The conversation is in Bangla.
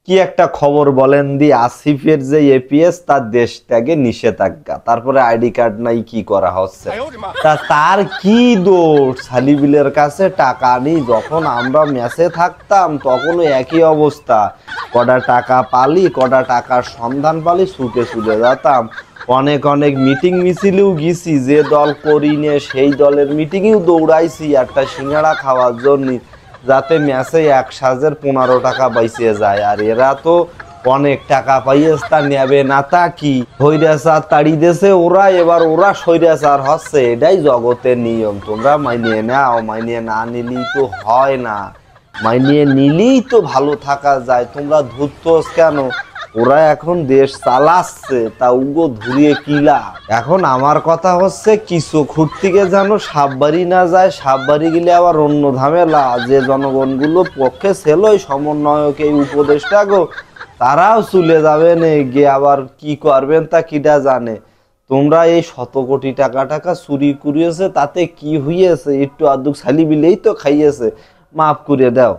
কি একটা খবর বলেন দি, আসিফের যে এপিএস তার দেশ ত্যাগে নিষেধাজ্ঞা, তারপরে আইডি কার্ড নাই, কি করা হচ্ছে? তা তার কি দোষ? সালিবিলের কাছে টাকা নেই, যখন আমরা ম্যাচে থাকতাম তখনও একই অবস্থা। কটা টাকা পালি, কটা টাকার সন্ধান পালি, ছুটে ছুটে যেতাম। অনেক অনেক মিটিং মিছিলেও গেছি, যে দল করি নে সেই দলের মিটিংয়েও দৌড়াইছি একটা সিঙ্গাড়া খাওয়ার জন্য, যাতে ম্যাচে এক সাজের 15 টাকা বাইসে যায়। আর এরা তো অনেক টাকা পাইয়েছে, তা নেবে না তা কি? স্বৈরাচার তাড়ি দেছে ওরা, এবার ওরা স্বৈরাচার হচ্ছে, এটাই জগতের নিয়ম। তোমরা মাইনিয়ে নাও, মাইনিয়ে না নিলেই তো হয় না, মাইনিয়ে নিলেই তো ভালো থাকা যায়। তোমরা ধূর্তস কেন? ওরা এখন দেশ চালাচ্ছে, তা উগো ধুরিয়ে কিলা। এখন আমার কথা হচ্ছে, কিছু খুঁট থেকে যেন সাববাড়ি না যায়, সাববাড়ি গেলে আবার অন্য ঝামেলা। যে জনগণগুলো পক্ষে ছিল ওই সমন্বয়ক, এই উপদেশটা গো, তারাও চলে যাবেন, গিয়ে আবার কি করবেন তা কিটা জানে। তোমরা এই 100 কোটি টাকা চুরি করিয়েছে, তাতে কি হইয়েছে? একটু আধটু ছালি বিলেই তো খাইয়েছে, মাফ করে দাও।